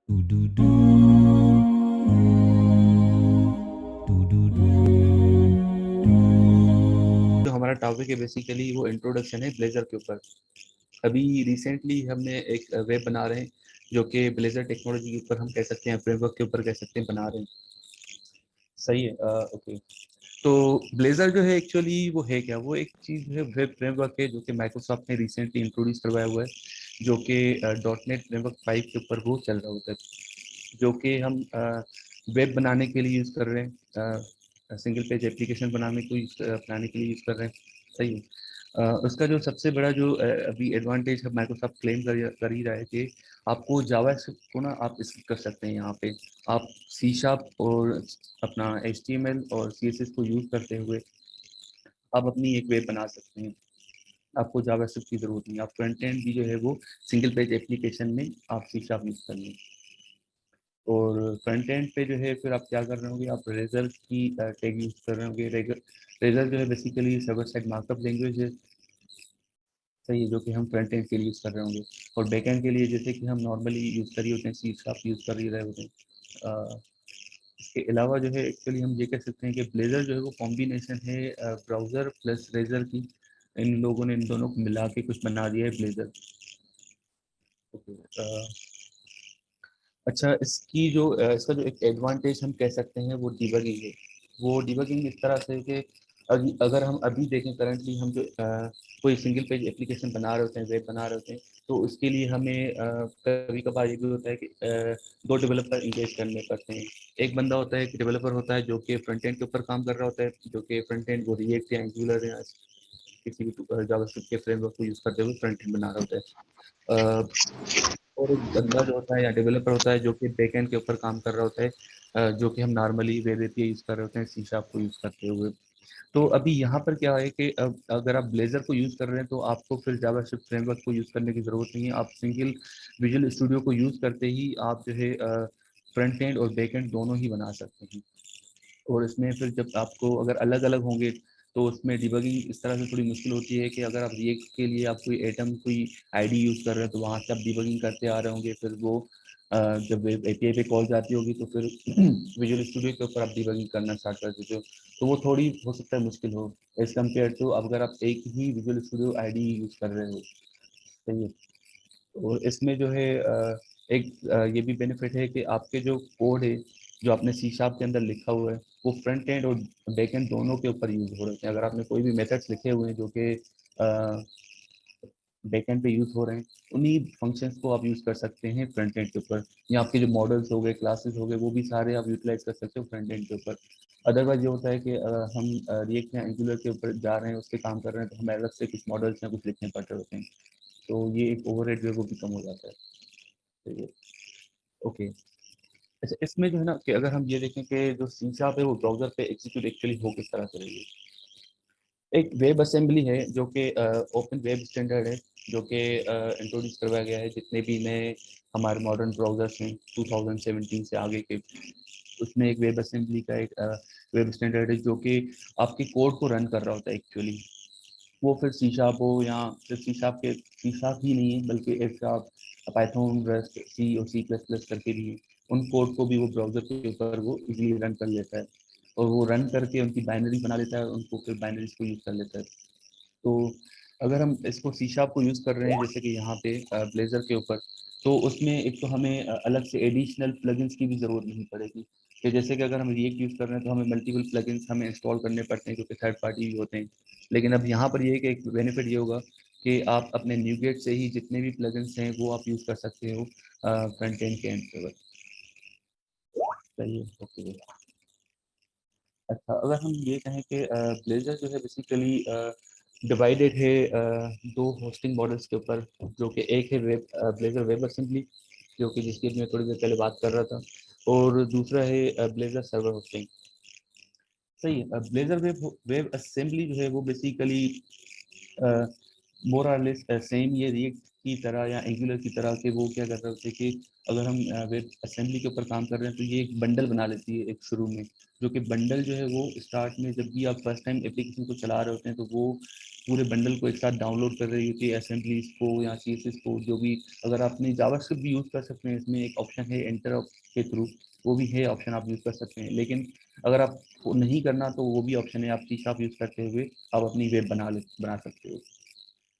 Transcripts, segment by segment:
Do do do do do do. जो हमारा topic है बेसिकली वो इंट्रोडक्शन है ब्लेजर के ऊपर। अभी रिसेंटली हमने एक वेब बना रहे हैं जो कि ब्लेजर टेक्नोलॉजी के ऊपर हम कह सकते हैं, फ्रेमवर्क के ऊपर कह सकते हैं बना रहे हैं। सही है। ओके। तो ब्लेजर जो है एक्चुअली वो है क्या, वो एक चीज़ है, वेब फ्रेमवर्क है जो कि माइक्रोसॉफ्ट ने रिसेंटली इंट्रोड्यूस करवाया हुआ है, जो कि डॉट नेट फ्रेमवर्क 5 के ऊपर वो चल रहा होता है, जो कि हम वेब बनाने के लिए यूज़ कर रहे हैं, सिंगल पेज एप्लीकेशन बनाने के लिए यूज़ कर रहे हैं। सही है। उसका जो सबसे बड़ा जो अभी एडवांटेज है माइक्रोसॉफ्ट क्लेम कर ही रहा है कि आपको जावास्क्रिप्ट को ना आप स्किप कर सकते हैं। यहाँ पे आप सी शार्प और अपना HTML और CSS को यूज़ करते हुए आप अपनी एक वेब बना सकते हैं। आपको जावास्क्रिप्ट की जरूरत नहीं, आप फ्रंट एंड भी जो है वो सिंगल पेज एप्लीकेशन में आप सी शार्प यूज़ कर लें। और फ्रंट एंड पे जो है फिर आप क्या कर रहे होंगे, आप रेजर की टैग यूज कर रहे होंगे। रेजर जो है basically server side markup language है। सही है, जो कि हम फ्रंट एंड के लिए यूज कर रहे होंगे। और बैक एंड के लिए जैसे कि हम नॉर्मली यूज कर रहे होते हैं, सी शार्प यूज कर ही रहे होते हैं। इसके अलावा जो है एक्चुअली हम ये कह सकते हैं कि ब्लेजर जो है वो कॉम्बिनेशन है ब्राउजर प्लस रेजर की। इन लोगों ने इन दोनों को मिला के कुछ बना दिया है ब्लेजर। ओके। अच्छा, इसका जो एक एडवांटेज हम कह सकते हैं वो डिबगिंग है। वो डिबगिंग इस तरह से है कि अगर हम अभी देखें करंटली हम जो कोई सिंगल पेज एप्लीकेशन बना रहे होते हैं, वेब बना रहे होते हैं, तो उसके लिए हमें कभी कभार ये भी होता है कि दो डेवलपर इंगेज करने पड़ते हैं। एक बंदा होता है, एक डेवलपर होता है जो कि फ्रंट एंड के ऊपर काम कर रहा होता है, जो कि फ्रंट एंड वो रिएक्ट या एंगुलर या किसी भी जावास्क्रिप्ट के फ्रेमवर्क को यूज करते हुए फ्रंट एंड बना रहा होता है। और एक बंदा जो होता है या डेवलपर होता है जो कि बैकएंड के ऊपर काम कर रहा होता है, जो कि हम नॉर्मली वेब एपीआई यूज कर रहे होते हैं सी शार्प को यूज करते हुए। तो अभी यहाँ पर क्या है कि अब अगर आप ब्लेजर को यूज कर रहे हैं तो आपको फिर जावास्क्रिप्ट फ्रेमवर्क को यूज करने की जरूरत नहीं है। आप सिंगल विजुअल स्टूडियो को यूज करते ही आप जो है फ्रंट एंड और बैक एंड दोनों ही बना सकते हैं। और इसमें फिर जब आपको अगर अलग अलग होंगे तो उसमें डिबगिंग इस तरह से थोड़ी मुश्किल होती है कि अगर आप रिएक्ट के लिए आप कोई एटम कोई आईडी यूज कर रहे हैं तो वहां से आप डिबगिंग करते आ रहे होंगे, फिर वो जब एपीआई पे कॉल जाती होगी तो फिर विजुअल स्टूडियो के ऊपर आप डिबगिंग करना स्टार्ट कर देते हो, तो वो थोड़ी हो सकता है मुश्किल हो एज कम्पेयर टू अगर आप एक ही विजुअल स्टूडियो आईडी यूज कर रहे हो। सही है। और इसमें जो है एक ये भी बेनिफिट है कि आपके जो कोड है जो आपने सी शार्प के अंदर लिखा हुआ है वो फ्रंट एंड और बैक एंड दोनों के ऊपर यूज हो रहे हैं। अगर आपने कोई भी मेथड्स लिखे हुए हैं जो कि बैक एंड पे यूज हो रहे हैं, उन्हीं फंक्शंस को आप यूज कर सकते हैं फ्रंट एंड के ऊपर। या आपके जो मॉडल्स हो गए, क्लासेस हो गए, वो भी सारे आप यूटिलाइज कर सकते हो फ्रंट एंड के ऊपर। अदरवाइज ये होता है कि हम रिएक्ट या एंगुलर के ऊपर जा रहे हैं, उस पर काम कर रहे हैं, तो हमें अलग से कुछ मॉडल्स या कुछ लिखने पड़ रहे होते हैं। तो ये एक ओवरहेड जो है वो भी कम हो जाता है। तो ये ओके। अच्छा, इसमें जो है ना कि अगर हम ये देखें कि जो सी शार्प है वो ब्राउजर पे एग्जीक्यूट एक्चुअली हो किस तरह से रही है। एक वेब असेंबली है जो कि ओपन वेब स्टैंडर्ड है, जो कि इंट्रोड्यूस करवाया गया है जितने भी नए हमारे मॉडर्न ब्राउजर्स हैं 2017 से आगे के। उसमें एक वेब असेंबली का एक वेब स्टैंडर्ड है जो कि आपके कोड को रन कर रहा होता है एक्चुअली। वो फिर सी शार्प हो या फिर सी शार्प ही नहीं है बल्कि एफ शार्प, पाइथन, रस्ट, सी और C++ करके भी है। उन कोड को भी वो ब्राउजर के ऊपर वो इजीली रन कर लेता है और वो रन करके उनकी बाइनरी बना लेता है, उनको फिर बाइनरीज को यूज कर लेता है। तो अगर हम इसको सी शार्प को यूज कर रहे हैं जैसे कि यहाँ पे ब्लेजर के ऊपर, तो उसमें एक तो हमें अलग से एडिशनल प्लगइन्स की भी जरूरत नहीं पड़ेगी। कि जैसे कि अगर हम रिएक्ट यूज कर रहे हैं तो हमें मल्टीपल प्लगइन्स हमें इंस्टॉल करने पड़ते हैं जो कि थर्ड पार्टी भी होते हैं। लेकिन अब यहाँ पर ये है कि एक बेनिफिट ये होगा कि आप अपने न्यूगेट से ही जितने भी प्लगइन्स हैं वो आप यूज कर सकते हो फ्रंट एंड के एंड पे। सही है। ओके। अच्छा, अगर हम ये कहें कि ब्लेजर जो है बेसिकली डिवाइडेड है दो होस्टिंग मॉडल्स के ऊपर, जो कि एक है वेब ब्लेजर वेब असेंबली, जो कि जिसकी मैं थोड़ी देर पहले बात कर रहा था, और दूसरा है ब्लेजर सर्वर होस्टिंग। सही है। ब्लेजर वेब वेब असेंबली जो है वो बेसिकली मोर और लेस सेम ये रिएक्ट की तरह या एंगुलर की तरह के वो क्या कर रहे होते हैं कि अगर हम वेब असेंबली के ऊपर काम कर रहे हैं तो ये एक बंडल बना लेती है एक शुरू में, जो कि बंडल जो है वो स्टार्ट में जब भी आप फर्स्ट टाइम एप्लीकेशन को चला रहे होते हैं तो वो पूरे बंडल को एक साथ डाउनलोड कर रही होती है, असेंबलीज को या CSS को जो भी। अगर आपने जावास्क्रिप्ट भी यूज़ कर सकते हैं, इसमें एक ऑप्शन है एंटर के थ्रू, वो भी है ऑप्शन, आप यूज़ कर सकते हैं। लेकिन अगर आप नहीं करना तो वो भी ऑप्शन है, आप C# यूज़ करते हुए आप अपनी वेब बना सकते हो।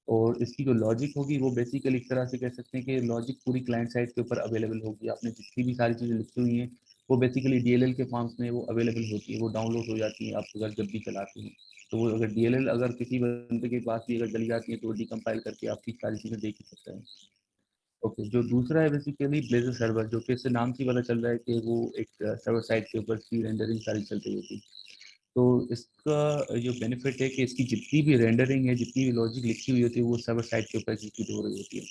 और इसकी जो लॉजिक होगी वो बेसिकली एक तरह से कह सकते हैं कि लॉजिक पूरी क्लाइंट साइड के ऊपर अवेलेबल होगी। आपने जितनी भी सारी चीज़ें लिखी हुई हैं वो बेसिकली DLL के फॉर्म्स में वो अवेलेबल होती है, वो डाउनलोड हो जाती है आप अगर जब भी चलाते हैं। तो वो अगर DLL अगर किसी बंदे के पास भी अगर चली जाती है तो वो डिकम्पाइल करके आपकी सारी चीज़ें देख ही सकता है। ओके, जो दूसरा है बेसिकली ब्लेजर सर्वर, जो कि इससे नाम से पता चल रहा है कि वो एक सर्वर साइड के ऊपर की रेंडरिंग सारी चल रही होती है। तो इसका जो बेनिफिट है कि इसकी जितनी भी रेंडरिंग है, जितनी भी लॉजिक लिखी हुई होती है वो सर्वर साइड के ऊपर एग्जीक्यूट हो रही होती है।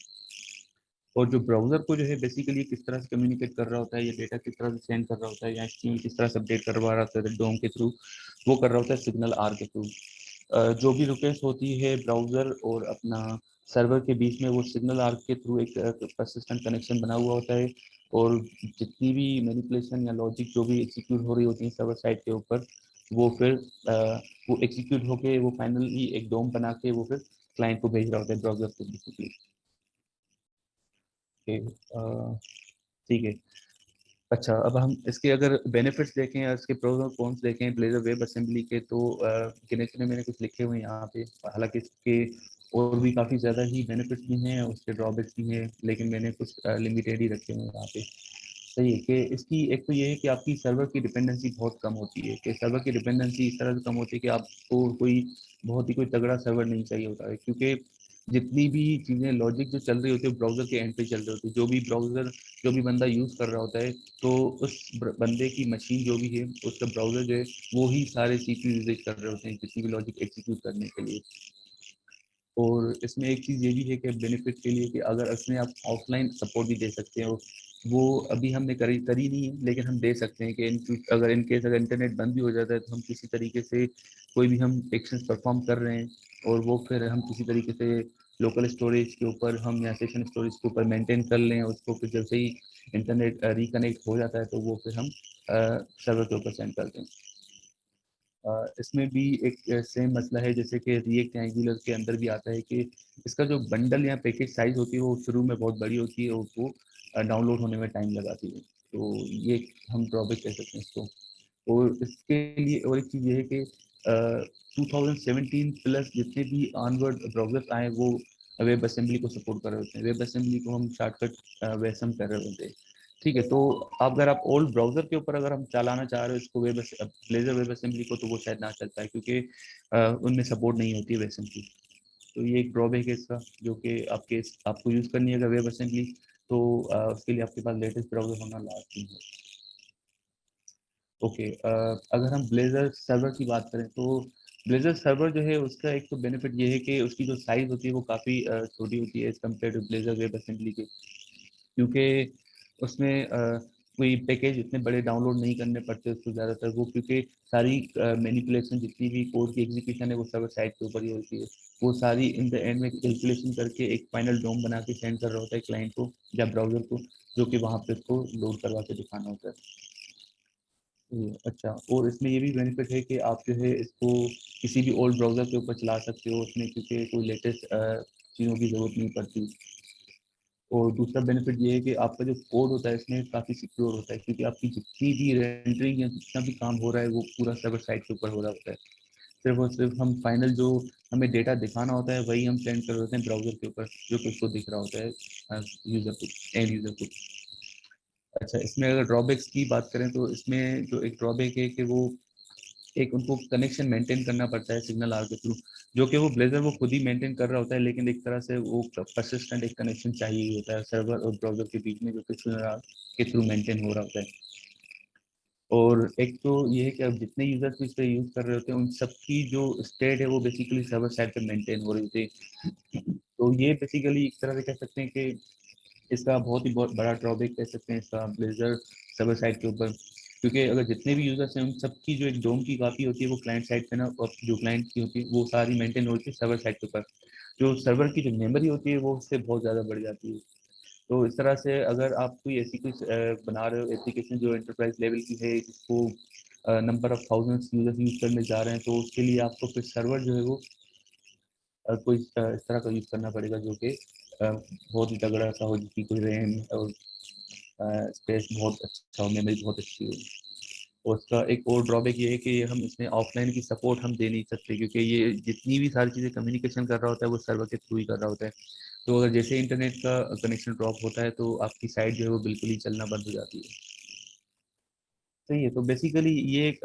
और जो ब्राउजर को जो है बेसिकली किस तरह से कम्युनिकेट कर रहा होता है, या डेटा किस तरह से सेंड कर रहा होता है, या HTML किस तरह से अपडेट करवा रहा होता है डोम के थ्रू, वो कर रहा होता है सिग्नल आर के थ्रू। जो भी रिक्वेस्ट होती है ब्राउजर और अपना सर्वर के बीच में, वो सिग्नल आर्क के थ्रू एक परसिस्टेंट कनेक्शन बना हुआ होता है। और जितनी भी मैनिपुलेशन या लॉजिक जो भी एग्जीक्यूट हो रही होती है सर्वर साइड के ऊपर, वो फिर वो एग्जीक्यूट होके वो फाइनली एक डोम बना के वो फिर क्लाइंट को भेज रहा होता है, ब्राउजर को बेसिकली। ठीक है। अच्छा, अब हम इसके अगर बेनिफिट्स देखें या इसके प्रोज और कॉन्स देखें ब्लेजर वेब असेंबली के, तो गिने चुने मैंने कुछ लिखे हुए हैं यहाँ पे। हालांकि इसके और भी काफ़ी ज़्यादा ही बेनिफिट्स भी हैं, उसके ड्रॉबैक्स भी हैं, लेकिन मैंने कुछ लिमिटेड ही रखे हुए हैं यहाँ पे। सही है कि इसकी एक तो ये है कि आपकी सर्वर की डिपेंडेंसी बहुत कम होती है, कि सर्वर की डिपेंडेंसी इस तरह से कम होती है कि आपको कोई बहुत ही कोई तगड़ा सर्वर नहीं चाहिए होता है, क्योंकि जितनी भी चीज़ें लॉजिक जो चल रही होती है ब्राउज़र के एंड पे चल रही होती है। जो भी बंदा यूज़ कर रहा होता है, तो उस बंदे की मशीन जो भी है, उसका ब्राउज़र जो है वो ही सारे CPU यूजेज कर रहे होते हैं किसी भी लॉजिक एग्जीक्यूट करने के लिए। और इसमें एक चीज़ ये भी है कि बेनिफिट के लिए कि अगर इसमें आप ऑफलाइन सपोर्ट भी दे सकते हो, वो अभी हमने करी नहीं है, लेकिन हम दे सकते हैं कि अगर इन केस अगर इंटरनेट बंद भी हो जाता है तो हम किसी तरीके से कोई भी हम एक्शन परफॉर्म कर रहे हैं और वो फिर हम किसी तरीके से लोकल स्टोरेज के ऊपर हम या सेशन स्टोरेज के ऊपर मेंटेन कर लें उसको, फिर जैसे ही इंटरनेट रिकनेक्ट हो जाता है तो वो फिर हम सर्वर के ऊपर सेंड करते हैं। इसमें भी एक सेम मसला है जैसे कि रिएक्ट एंगुलर के अंदर भी आता है कि इसका जो बंडल या पैकेज साइज होती है वो शुरू में बहुत बड़ी होती है और वो डाउनलोड होने में टाइम लगाती है। तो ये हम ड्रॉबैक कह सकते हैं इसको। और इसके लिए और एक चीज़ ये है कि 2017 प्लस जितने भी ऑनवर्ड ब्राउजर्स आए वो वेब असेंबली को सपोर्ट कर रहे होते हैं। वेब असेंबली को हम शॉर्टकट वेसम कर रहे होते हैं। ठीक है, तो अगर आप ओल्ड ब्राउजर के ऊपर अगर हम चलाना चाह रहे हो इसको ब्लेजर वेब असेंबली को, तो वो शायद ना चल पाए क्योंकि उनमें सपोर्ट नहीं होती है वेब असेंबली। तो ये एक ड्रॉबैक है इसका, जो कि आपको यूज़ करनी है अगर वेब असेंबली, तो उसके लिए आपके पास लेटेस्ट ब्राउजर होना लाजमी है। ओके, अगर हम ब्लेजर सर्वर की बात करें तो ब्लेजर सर्वर जो है उसका एक तो बेनिफिट ये है कि उसकी जो साइज़ होती है वो काफ़ी छोटी होती है as compare to Blazor web assembly के, क्योंकि उसमें कोई पैकेज इतने बड़े डाउनलोड नहीं करने पड़ते उसको ज़्यादातर, वो क्योंकि सारी मैनिपुलेशन जितनी भी कोड की एग्जीक्यूशन है वो सर्वर साइड के ऊपर ही होती है। वो सारी इन द एंड में कैलकुलेशन करके एक फाइनल डोम बना के सेंड कर रहा होता है क्लाइंट को या ब्राउजर को, जो कि वहाँ पे उसको लोड करवा के दिखाना होता है। अच्छा, और इसमें ये भी बेनिफिट है कि आप जो है इसको किसी भी ओल्ड ब्राउज़र के ऊपर चला सकते हो उसमें, क्योंकि कोई लेटेस्ट चीज़ों की ज़रूरत नहीं पड़ती। और दूसरा बेनिफिट ये है कि आपका जो कोड होता है इसमें काफ़ी सिक्योर होता है, क्योंकि आपकी जितनी भी रेंडरिंग या जितना भी काम हो रहा है वो पूरा सर्वर साइड के ऊपर हो रहा होता है। सिर्फ और सिर्फ हम फाइनल जो हमें डेटा दिखाना होता है वही हम सेंड कर देते हैं ब्राउज़र के ऊपर, जो कि उसको दिख रहा होता है यूज़र को, एंड यूज़र को। अच्छा, इसमें अगर ड्रॉबैक्स की बात करें तो इसमें जो एक ड्रॉबैक है कि वो एक उनको कनेक्शन मेंटेन करना पड़ता है सिग्नल आर के थ्रू, जो कि वो ब्लेजर वो खुद ही मेंटेन कर रहा होता है, लेकिन एक तरह से वो परसिस्टेंट एक कनेक्शन चाहिए ही होता है सर्वर और ब्राउजर के बीच में, जो कि सिग्नल आर के थ्रू मेंटेन हो रहा होता है। और एक तो ये है कि अब जितने यूजर्स भी इस पर यूज कर रहे होते हैं उन सबकी जो स्टेट है वो बेसिकली सर्वर साइड पे मेंटेन हो रही होती है। तो ये बेसिकली एक तरह से कह सकते हैं कि इसका बहुत बड़ा ड्रॉबैक कह सकते हैं इसका ब्लेजर सर्वर साइड के ऊपर, क्योंकि अगर जितने भी यूजर्स हैं उन सबकी जो एक डोम की कॉपी होती है वो क्लाइंट साइड पे ना, और जो क्लाइंट की होती है वो सारी मेंटेन होती है सर्वर साइड के ऊपर। जो सर्वर की जो मेमोरी होती है वो उससे बहुत ज़्यादा बढ़ जाती है। तो इस तरह से अगर आप कोई ऐसी कोई बना रहे हो एप्लीकेशन जो एंटरप्राइज लेवल की है, जिसको number of thousands users use करने जा रहे हैं, तो उसके लिए आपको फिर सर्वर जो है वो कोई इस तरह का यूज करना पड़ेगा जो कि बहुत ही तगड़ा सा हो, जिसकी कोई रैम और स्पेस बहुत अच्छा हो, मेमोरी बहुत अच्छी हो। और उसका एक और ड्रॉबैक ये है कि हम इसमें ऑफलाइन की सपोर्ट हम दे नहीं सकते, क्योंकि ये जितनी भी सारी चीज़ें कम्युनिकेशन कर रहा होता है वो सर्वर के थ्रू ही कर रहा होता है। तो अगर जैसे इंटरनेट का कनेक्शन ड्रॉप होता है तो आपकी साइट जो है वो बिल्कुल ही चलना बंद हो जाती है। सही है। तो बेसिकली ये एक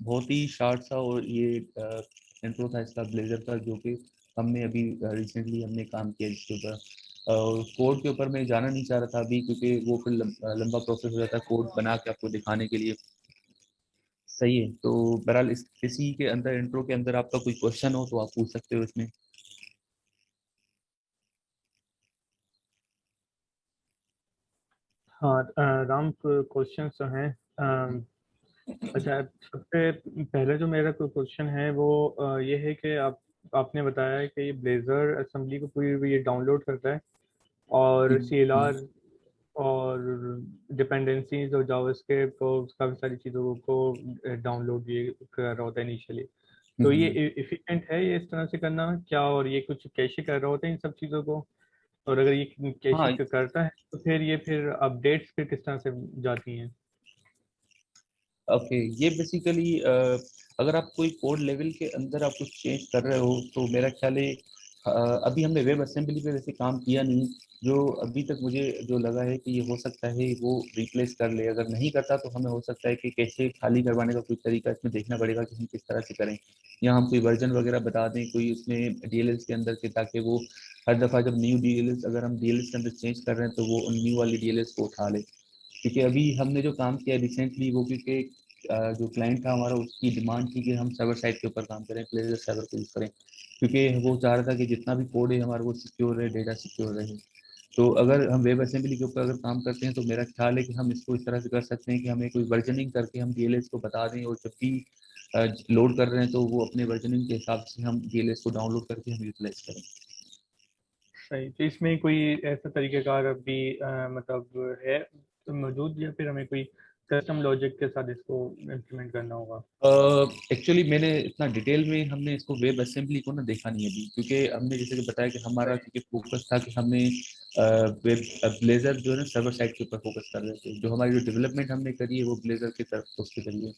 बहुत ही शार्ट सा और ये इंट्रो था इसका ब्लेजर का, जो कि हमने अभी रिसेंटली हमने काम किया जिसके ऊपर। और कोड के ऊपर मैं जाना नहीं चाह रहा था अभी, क्योंकि वो फिर लंबा प्रोसेस हो जाता है कोड बना के आपको दिखाने के लिए। सही है। तो बहरहाल इसी के अंदर इंट्रो के अंदर आपका कोई क्वेश्चन हो तो आप पूछ सकते हो इसमें। हाँ, राम, क्वेश्चन तो हैं। अच्छा, सबसे पहले जो मेरा कोई क्वेश्चन है वो ये है कि आपने बताया है कि ये ब्लेजर असेंबली को पूरी ये डाउनलोड करता है, और सी एल हम्म, आर और डिपेंडेंसीज और जावास्क्रिप्ट और काफ़ी सारी चीज़ों को डाउनलोड ये कर रहा होता है इनिशियली। तो ये हम्म। इफिशिएंट है ये इस तरह से करना क्या, और ये कुछ कैसे कर रहा होता है इन सब चीज़ों को? और अगर ये कैशिंग हाँ। करता है तो फिर ये फिर अपडेट्स फिर किस तरह से जाती हैं? ओके, ये बेसिकली अगर आप कोई कोड लेवल के अंदर आप कुछ चेंज कर रहे हो तो मेरा ख्याल है अभी हमने वेब असेंबली पे वैसे काम किया नहीं। जो अभी तक मुझे जो लगा है कि ये हो सकता है वो रिप्लेस कर ले, अगर नहीं करता तो हमें हो सकता है कि कैसे खाली करवाने का कोई तरीका इसमें देखना पड़ेगा कि हम किस तरह से करें। या हम कोई वर्जन वगैरह बता दें कोई उसमें डीएलएस के अंदर के, ताकि वो हर दफ़ा जब न्यू डीएलएस अगर हम डीएलएस के अंदर चेंज कर रहे हैं तो वो उन न्यू वाली डीएलएस को उठा ले। क्योंकि अभी हमने जो काम किया रिसेंटली वो, क्योंकि जो क्लाइंट था हमारा उसकी डिमांड थी कि हम सर्वर साइड के ऊपर काम करें, प्लेजर सर्वर को यूज़ करें, क्योंकि वो चाह रहा था कि जितना भी कोड है हमारा वो सिक्योर रहे, डेटा सिक्योर रहे। तो अगर हम वेब असेंबली के ऊपर अगर काम करते हैं तो मेरा ख्याल है कि हम इसको इस तरह से कर सकते हैं कि हमें कोई वर्जनिंग करके हम डीएलएस को बता दें, और जब भी लोड कर रहे हैं तो वो अपने वर्जनिंग के हिसाब से हम डीएलएस को डाउनलोड करके हम यूटिलाइज करें। सही, तो इसमें कोई ऐसा तरीक़ेकार अभी मतलब है तो मौजूद, या फिर हमें कोई कस्टम लॉजिक के साथ इसको इम्प्लीमेंट करना होगा? एक्चुअली मैंने इतना डिटेल में हमने इसको वेब असेंबली को ना देखा नहीं अभी, क्योंकि हमने जैसे कि बताया कि हमारा क्योंकि फोकस था कि हमें वेब ब्लेजर जो है ना सर्वर साइड के ऊपर फोकस कर रहे थे। जो हमारी जो डेवलपमेंट हमने करी है वो ब्लेजर की तरफ उसके जरिए।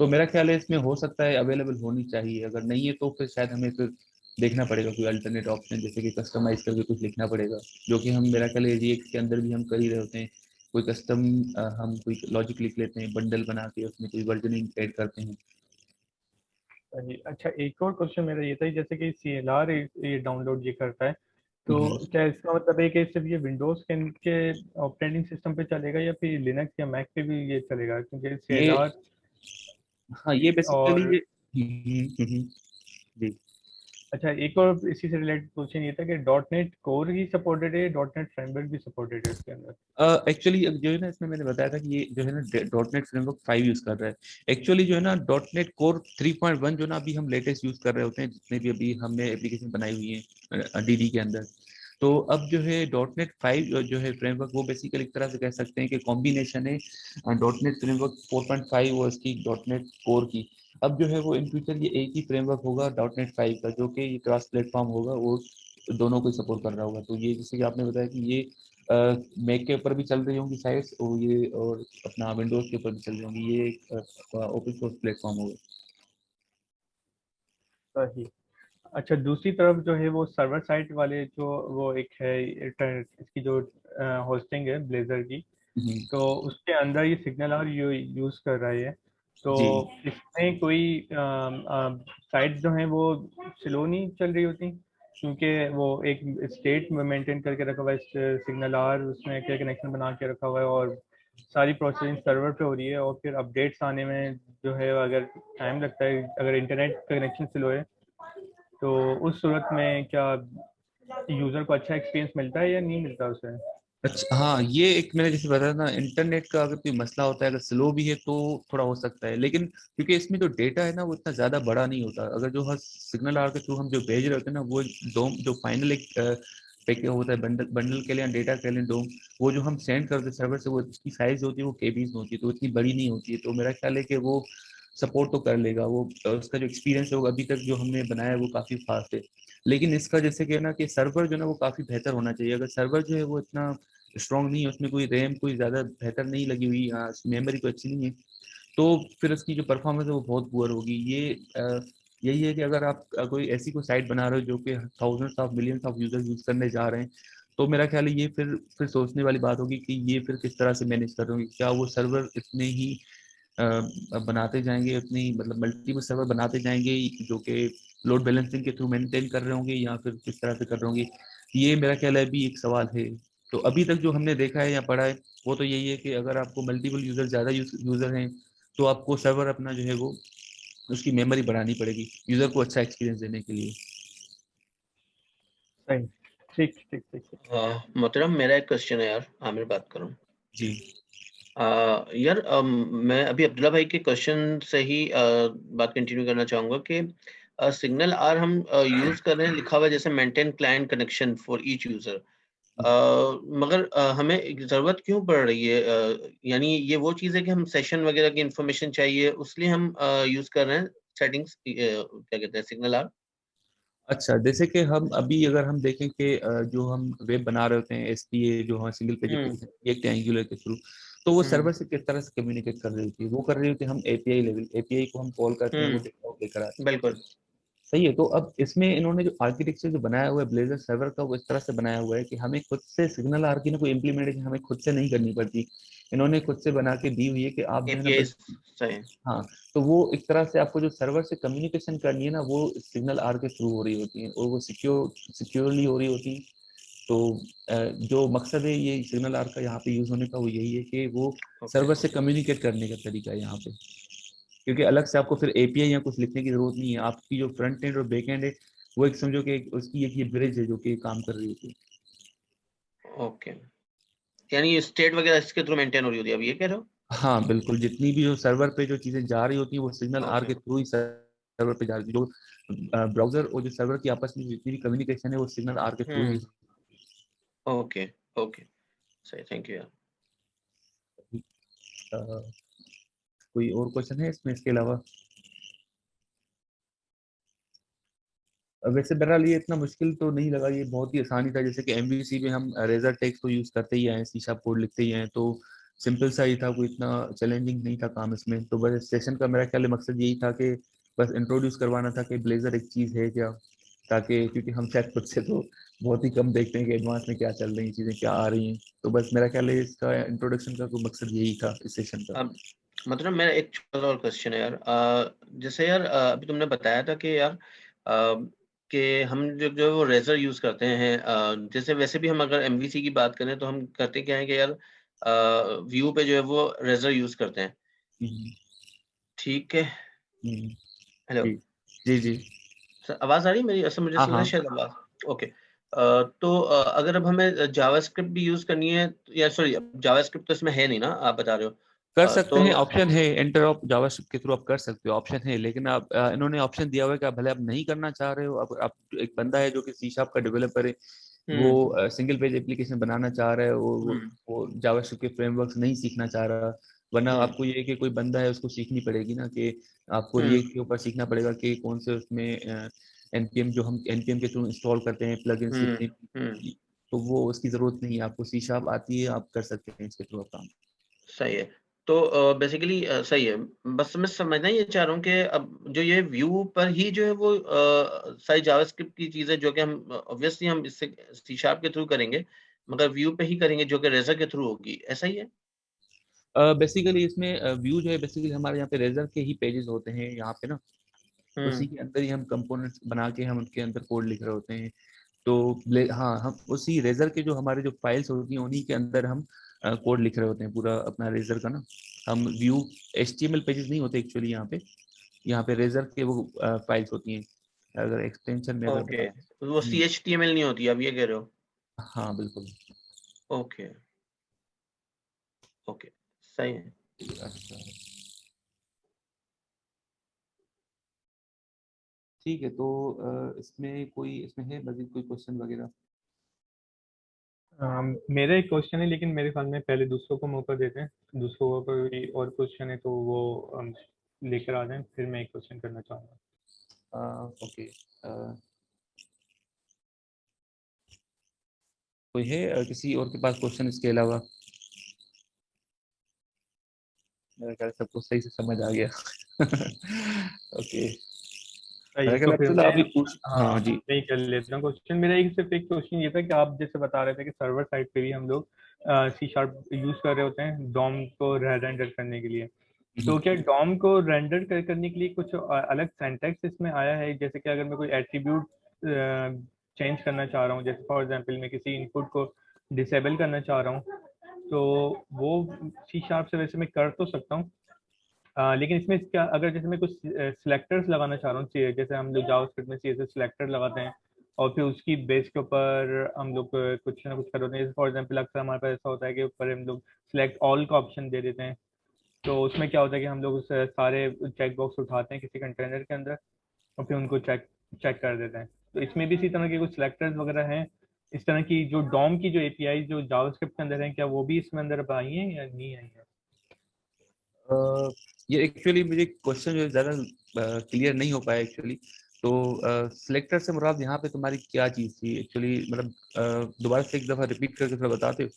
तो मेरा ख्याल है इसमें हो सकता है अवेलेबल होनी चाहिए, अगर नहीं है तो फिर शायद हमें फिर देखना पड़ेगा कोई अल्टरनेट ऑप्शन, जैसे कि कस्टमाइज करके कुछ लिखना पड़ेगा, जो कि हम मेरा ख्याल है रिएक्ट के अंदर भी हम कर ही रहे होते हैं। कोई कस्टम हम कोई लॉजिक लिख लेते हैं, बंडल बना के उसमें कोई वर्जनिंग ऐड करते हैं। सही। अच्छा, एक और क्वेश्चन मेरा ये था कि जैसे कि सी एल आर ये डाउनलोड ये करता है, तो हम्म। क्या इसका मतलब है कि सिर्फ ये विंडोज़ के ऑपरेटिंग सिस्टम पे चलेगा, या फिर लिनक्स या मैक पे भी ये चलेगा? क्योंकि सी एल ये आर हाँ, ये बेसिकली और ये जी। अच्छा, एक और इसी से रिलेटेड क्वेश्चन ये था कि dot net core he supported है, डॉट नेट फ्रेमवर्क भी सपोर्टेड है इसके अंदर? एक्चुअली जो है ना इसमें मैंने बताया था कि ये जो है ना डॉट नेट फ्रेमवर्क 5 यूज कर रहा है। एक्चुअली जो है ना डॉट नेट कोर 3.1 जो ना अभी हम लेटेस्ट यूज कर रहे होते हैं, जितने भी अभी हमने एप्लीकेशन बनाई हुई है डीडी के अंदर। तो अब जो है डॉट नेट 5 जो है फ्रेमवर्क, वो बेसिकली एक तरह से कह सकते हैं कि कॉम्बिनेशन है डॉट नेट फ्रेमवर्क 4.5 और इसकी डॉट नेट कोर की। अब जो है वो इन फ्यूचर ये एक ही फ्रेमवर्क होगा डॉट नेट 5 का, जो कि ये क्रॉस प्लेटफॉर्म होगा, वो दोनों को सपोर्ट कर रहा होगा। तो ये जैसे कि आपने बताया कि ये मैक के ऊपर भी चल रही होंगी शायद, और ये और अपना विंडोज के ऊपर भी चल रही होंगी, ये एक ओपन सोर्स प्लेटफॉर्म होगा। सही। अच्छा, दूसरी तरफ जो है वो सर्वर साइड वाले जो वो एक है इसकी जो होस्टिंग है ब्लेजर की, हम्म। तो उसके अंदर ये सिग्नल आर यूज़ कर रहा है। तो जी। इसमें कोई साइट जो है वो स्लो नहीं चल रही होती? क्योंकि वो एक स्टेट में मेंटेन करके रखा हुआ है सिग्नल आर, उसमें क्या कनेक्शन बना के रखा हुआ है, और सारी प्रोसेसिंग सर्वर पे हो रही है, और फिर अपडेट्स आने में जो है अगर टाइम लगता है, अगर इंटरनेट कनेक्शन स्लो है, तो उस सूरत में क्या यूज़र को अच्छा एक्सपीरियंस मिलता है या नहीं मिलता उसे? अच्छा हाँ, ये एक मैंने जैसे बताया ना, इंटरनेट का अगर कोई मसला होता है, अगर स्लो भी है तो थोड़ा हो सकता है, लेकिन क्योंकि इसमें जो डेटा है ना वो इतना ज्यादा बड़ा नहीं होता। अगर जो हर सिग्नल आर के थ्रू हम जो भेज रहे होते हैं ना, वो डोम जो फाइनल एक पैकेट होता है, बंडल बंडल के लिए डेटा के लिए डोम, वो जो हम सेंड करते हैं सर्वर से, वो उसकी साइज होती है वो केबीज में होती है, तो इतनी बड़ी नहीं होती है। तो मेरा ख्याल है कि वो सपोर्ट तो कर लेगा वो। उसका जो एक्सपीरियंस होगा अभी तक जो हमने बनाया है वो काफी फास्ट है। लेकिन इसका जैसे कि ना कि सर्वर जो है ना वो काफी बेहतर होना चाहिए। अगर सर्वर जो है वो इतना स्ट्रॉन्ग नहीं है, उसमें कोई रैम कोई ज्यादा बेहतर नहीं लगी हुई, मेमोरी कोई अच्छी नहीं है, तो फिर उसकी जो परफॉर्मेंस है वो बहुत पुअर होगी। यही है कि अगर आप कोई ऐसी कोई साइट बना रहे हो जो कि thousands of millions of user use करने जा रहे हैं, तो मेरा ख्याल है ये फिर सोचने वाली बात होगी कि ये फिर किस तरह से मैनेज कर रहे होंगे। क्या वो सर्वर इतने ही बनाते जाएंगे, उतनी मतलब मल्टीपल सर्वर बनाते जाएंगे जो कि लोड बैलेंसिंग के थ्रू मेंटेन कर रहे होंगे, या फिर किस तरह से कर रहे होंगे, ये मेरा ख्याल है अभी एक सवाल है। तो अभी तक जो हमने देखा है या पढ़ा है वो तो यही है कि अगर आपको मल्टीपल यूजर ज्यादा यूजर हैं, तो आपको सर्वर अपना जो है वो उसकी मेमोरी बढ़ानी पड़ेगी यूजर को अच्छा एक्सपीरियंस देने के लिए। सही। ठीक ठीक ठीक ठीक। मोहतरम मेरा एक क्वेश्चन है यार, आमिर बात कर रहा हूँ। जी यार मैं अभी अब्दुल्ला भाई के क्वेश्चन से ही बात कंटिन्यू करना चाहूँगा कि सिग्नल आर हम यूज़ कर रहे हैं, लिखा हुआ है जैसे maintain client connection for each user, मगर हमें एक ज़रूरत क्यों पड़ रही है? यानी ये वो चीज़ है कि हम सेशन वगैरह की इन्फॉर्मेशन चाहिए, उसलिए हम यूज़ कर रहे हैं सेटिंग्स, क्या कहते हैं, सिग्नल आर? अच्छा, जैसे कि हम अभी अगर हम देखें कि जो हम वेब बना रहे होते हैं, एसपीए जो हम सिंगल पेज हुँ, एप्लीकेशन एक एंगुलर के थ्रू, तो वो हुँ, सर्वर से किस तरह से कम्युनिकेट कर रही होती है, वो कर रही होती है हम एपीआई लेवल, एपीआई को हम कॉल करते हैं, वो हुँ, डेटा लेकर आते हैं। बिल्कुल। सही है। तो अब इसमें इन्होंने जो आर्किटेक्चर जो बनाया हुआ है ब्लेजर सर्वर का, वो इस तरह से बनाया हुआ है कि हमें खुद से सिग्नल आर की ना कोई इम्प्लीमेंटेशन हमें खुद से नहीं करनी पड़ती। इन्होंने खुद से बना के दी हुई है कि आप जो है ना एपीआईज़ बस, सही। हाँ, तो वो एक तरह से आपको जो सर्वर से कम्युनिकेशन करनी है ना, वो सिग्नल आर के थ्रू हो रही होती है, और वो सिक्योरली हो रही होती है। तो जो मकसद है ये सिग्नल आर का यहाँ पे यूज होने का, वो यही है कि वो ओके, सर्वर से कम्युनिकेट करने का तरीका है यहाँ पे। क्योंकि अलग से आपको फिर एपीआई या कुछ लिखने की जरूरत नहीं है, आपकी जो फ्रंट एंड और बैक एंड है वो एक समझो कि उसकी एक ये ब्रिज है जो कि काम कर रही होती है। ओके। यानी ये स्टेट वगैरह इसके थ्रू मेंटेन हो रही होती है, आप ये कह रहे हो? हाँ बिल्कुल, जितनी भी जो सर्वर पे जो चीजें जा रही होती है वो सिग्नल आर ओके। के थ्रू ही सर्वर पे जा रही है। जो ब्राउजर और जो सर्वर की आपस में जितनी भी कम्युनिकेशन है वो सिग्नल आर के थ्रू ही हुँ, ओके, ओके, सही, थैंक यू यार। अ, कोई और क्वेश्चन है इसमें इसके अलावा? वैसे बहरहाल ये इतना मुश्किल तो नहीं लगा, ये बहुत ही आसानी था। जैसे कि एमवीसी में हम रेजर टेक्स्ट तो यूज करते ही हैं, सी शार्प कोड लिखते ही हैं, तो सिंपल सा ही था, कोई इतना चैलेंजिंग नहीं था काम इसमें। तो बस सेशन का मेरा ख्याल है मकसद यही था कि बस इंट्रोड्यूस करवाना था कि ब्लेजर एक चीज़ है क्या, ताकि क्योंकि हम शायद खुद से तो बहुत ही कम देखते हैं कि एडवांस में क्या चल रही हैं चीज़ें, क्या आ रही हैं। तो बस मेरा ख्याल है इसका इंट्रोडक्शन का कोई मकसद यही था इस सेशन का। अब मतलब मेरा एक छोटा और क्वेश्चन है यार, जैसे यार अभी तुमने बताया था कि यार कि हम जो जो वो रेज़र यूज़ करते हैं, जैसे वैसे भी हम अगर एमवीसी की बात करें तो हम करते क्या है कि यार व्यू पे जो है वो रेज़र यूज़ करते हैं, हम्म, ठीक है? हम्म, हेलो? जी जी जी। सर आवाज़ आ रही है मेरी? ऐसा मुझे हाँ लग रहा है हाँ, शायद आवाज़ ओके। तो अगर अब हमें जावास्क्रिप्ट भी यूज़ करनी है, या सॉरी जावास्क्रिप्ट तो इसमें है नहीं ना, आप बता रहे हो? कर सकते तो हैं, ऑप्शन है एंटर ऑफ जावास्क्रिप्ट के थ्रू आप कर सकते हो, ऑप्शन है। लेकिन आप इन्होंने ऑप्शन दिया हुआ है कि आप भले आप नहीं करना चाह रहे हो, आप एक बंदा है जो कि सी शार्प का डेवलपर है, वो हुँ, सिंगल पेज एप्लीकेशन बनाना चाह रहा है, हुँ, वो जावास्क्रिप्ट के फ्रेमवर्क्स नहीं सीखना चाह रहा, वरना हुँ, आपको ये है कि कोई बंदा है उसको सीखनी पड़ेगी ना, कि आपको हुँ, रिएक्ट के ऊपर सीखना पड़ेगा कि कौन से उसमें एनपीएम जो हम एनपीएम के थ्रू इंस्टॉल करते हैं प्लगइन्स हुँ, जितने, हुँ। तो वो उसकी जरूरत नहीं है, आपको सी शार्प आती है, आप कर सकते हैं इसके थ्रू काम। सही है। तो बेसिकली सही है। बस मैं समझना ये चाह रहा हूँ कि अब जो ये व्यू पर ही जो है वो सारी जावास्क्रिप्ट की चीज़ें जो कि हम ऑब्वियसली हम इससे सी शार्प के थ्रू करेंगे, मगर व्यू पे ही करेंगे जो कि रेज़र के थ्रू होगी, ऐसा ही है? बेसिकली इसमें व्यू जो है बेसिकली हमारे यहाँ पे रेजर के ही पेजेस होते हैं यहाँ पे ना, हुँ, उसी के अंदर ही हम कंपोनेंट्स बना के हम उनके अंदर कोड लिख रहे होते हैं। तो हाँ, हम उसी रेजर के जो हमारे जो फाइल्स होती हैं उन्हीं के अंदर हम कोड लिख रहे होते हैं पूरा अपना रेजर का ना। हम व्यू एचटीएमएल पेजेस नहीं होते एक्चुअली यहाँ पे रेजर के वो फाइल्स होती हैं। अगर एक्सटेंशन में अगर ओके। बता वो सीएचटीएमएल नहीं होती, आप ये कह रहे हो? हाँ बिल्कुल। ओके ओके, सही है। अच्छा ठीक है, तो इसमें है मजीद कोई क्वेश्चन वगैरह? मेरा एक क्वेश्चन है, लेकिन मेरे ख्याल में पहले दूसरों को मौका देते हैं। दूसरों को कोई और क्वेश्चन है तो वो लेकर आ जाएं, फिर मैं एक क्वेश्चन करना चाहूँगा। ओके, कोई है किसी और के पास क्वेश्चन इसके अलावा? मेरा ख्याल सबको सही से समझ आ गया। ओके, सही, मेरा ख्याल तो फिर अब्दुल्ला मैं, आप भी पूछ। हाँ हाँ, जी। मैं ही कर लेता हूँ क्वेश्चन। मेरा एक सिर्फ एक क्वेश्चन ये था कि आप जैसे बता रहे थे कि सर्वर साइड पे भी हम लोग C# यूज कर रहे होते हैं डॉम को रेंडर करने के लिए। तो क्या डॉम को रेंडर करने के लिए कुछ अलग सिंटैक्स इसमें आया है? जैसे कि अगर मैं कोई एट्रीब्यूट चेंज करना चाह रहा हूँ, जैसे फॉर एग्जांपल मैं किसी इनपुट को डिसेबल करना चाह रहा हूँ, तो वो C# से वैसे मैं कर तो सकता हूँ। लेकिन इसमें क्या, अगर जैसे मैं कुछ सिलेक्टर्स लगाना चाह रहा हूँ, जैसे हम लोग जावास्क्रिप्ट में CSS सिलेक्टर लगाते हैं और फिर उसकी बेस के ऊपर हम लोग कुछ ना कुछ कर होते हैं। जैसे फॉर एग्जांपल अक्सर हमारे पास ऐसा होता है कि ऊपर हम लोग सिलेक्ट ऑल का ऑप्शन दे देते हैं। तो उसमें क्या होता है कि हम लोग उस सारे चेक बॉक्स उठाते हैं किसी कंटेनर के अंदर और फिर उनको चेक चेक कर देते हैं। तो इसमें भी इसी तरह के कुछ सिलेक्टर्स वगैरह हैं। इस तरह की जो डॉम की जो एपीआई जो जावास्क्रिप्ट के अंदर है, क्या वो भी इसमें अंदर अब आई हैं या नहीं आई हैं? ये एक्चुअली मुझे क्वेश्चन जो है ज़्यादा क्लियर नहीं हो पाया एक्चुअली। तो सिलेक्टर से मुराद यहाँ पे तुम्हारी क्या चीज़ थी एक्चुअली, मतलब दोबारा से एक दफ़ा रिपीट करके थोड़ा बताते हो?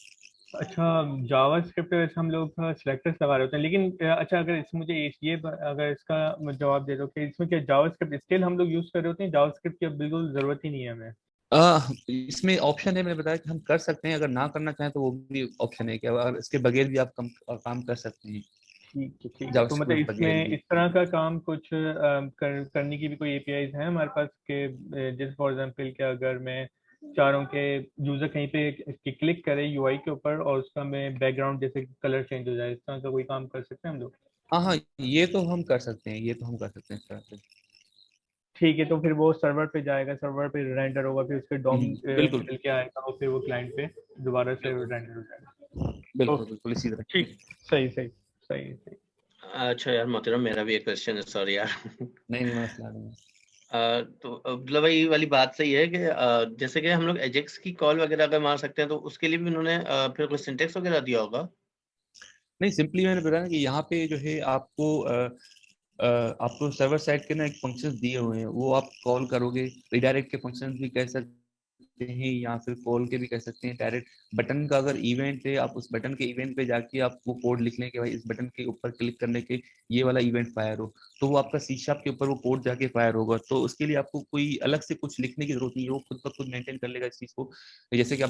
अच्छा, जावास्क्रिप्ट पे वैसे हम लोग सिलेक्टर्स लगा रहे होते हैं, लेकिन अच्छा, अगर मुझे अगर इसका जवाब दे दो कि इसमें क्या जावास्क्रिप्ट स्टिल हम लोग यूज कर रहे होते हैं, जावास्क्रिप्ट की अब बिल्कुल जरूरत ही नहीं है हमें? इसमें ऑप्शन है, मैंने बताया कि हम कर सकते हैं, अगर ना करना चाहें तो वो भी ऑप्शन है कि अगर इसके बगैर भी आप काम कर सकते हैं, ठीक है, ठीक है। तो मतलब जावास्क्रिप्ट बगैर इसमें भी। इस तरह का काम कुछ करने की भी कोई एपीआईज हैं हमारे पास के? जैसे फॉर एग्जांपल कि अगर मैं चाह रहा हूँ कि यूजर कहीं पे क्लिक करे यूआई के ऊपर और उसका मैं बैकग्राउंड जैसे कलर चेंज हो जाए, इस तरह का कोई काम कर सकते हैं हम लोग? हाँ हाँ, ये तो हम कर सकते हैं, ये तो हम कर सकते हैं इस तरह से। ठीक है, तो फिर वो सर्वर पे जाएगा, सर्वर पे रेंडर होगा, फिर उसके डॉम बिल्कुल निकल के आएगा और फिर वो क्लाइंट पे दोबारा से बिल्कुल रेंडर हो जाएगा। बिल्कुल ओके, बिल्कुल इसी तरह। ठीक, सही सही सही सही। अच्छा यार मोहतरम, मेरा भी एक क्वेश्चन है, सॉरी यार। नहीं नहीं, मसला नहीं है। तो अब्दुल्ला भाई, ये वाली बात सही है कि जैसे कि हम लोग एजेक्स की कॉल वगैरह अगर मार सकते हैं तो उसके लिए भी उन्होंने फिर कोई सिंटेक्स वगैरह दिया होगा? नहीं, सिंपली मैंने बताया ना कि यहाँ पे जो है आपको सर्वर साइड के ना एक फंक्शंस दिए हुए हैं, वो आप कॉल करोगे। रिडायरेक्ट के फंक्शंस भी कह सकते हैं या फिर कॉल के भी कह सकते हैं। डायरेक्ट बटन का अगर इवेंट है, आप उस बटन के इवेंट पे जाके आप वो कोड लिख लें कि भाई इस बटन के ऊपर क्लिक करने के ये वाला इवेंट फायर हो, तो वो आपका C# के ऊपर वो कोड जाके फायर होगा। तो उसके लिए आपको कोई अलग से कुछ लिखने की जरूरत नहीं है, वो खुद ब खुद मेंटेन कर लेगा इस चीज को। जैसे कि आप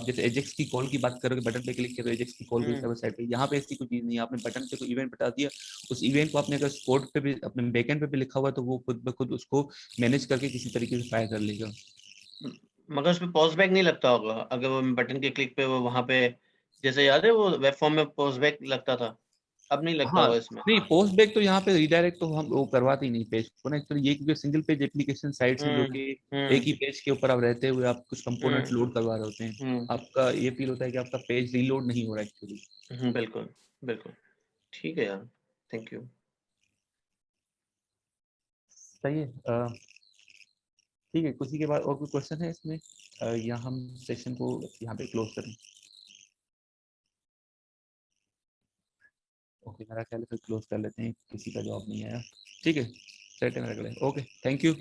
जैसे एजेक्स की कॉल की बात करोगे, बटन पे क्लिक करो, एजेक्स की कॉल हुई सर्वर साइड पे, यहाँ पे ऐसी कोई चीज नहीं है। आपने बटन पे कोई इवेंट बता दिया, उस इवेंट को आपने अगर कोड पे भी अपने बैकएंड पे भी लिखा हुआ, तो वो खुद ब खुद उसको मैनेज करके किसी तरीके से फायर कर लेगा। मगर उसमें पॉज बैक नहीं लगता होगा अगर वो बटन के क्लिक पे वो वहां पे, जैसे याद है वो वेब फॉर्म में पॉज बैक लगता था, अब नहीं लगता हाँ, होगा इसमें? नहीं पोस्ट बैक तो यहाँ पे रिडायरेक्ट तो हम वो करवाते ही नहीं पेज को ना एक्चुअली। ये क्योंकि सिंगल पेज एप्लीकेशन साइट्स हैं जो हम्म कि एक हम्म ही पेज के ऊपर आप रहते हुए आप कुछ कंपोनेंट्स हम्म लोड करवा रहे होते हैं। आपका ये फील होता है कि आपका पेज रीलोड नहीं हो रहा है एक्चुअली। बिल्कुल बिल्कुल। ठीक है यार, थैंक यू। सही है। ठीक है, किसी के बाद और कोई क्वेश्चन है इसमें, या हम सेशन को यहाँ पे क्लोज करें? ओके, मेरा ख्याल है फिर क्लोज कर लेते हैं, किसी का जवाब नहीं आया। ठीक है, सेट है मेरा ख्याल है। Okay, thank you.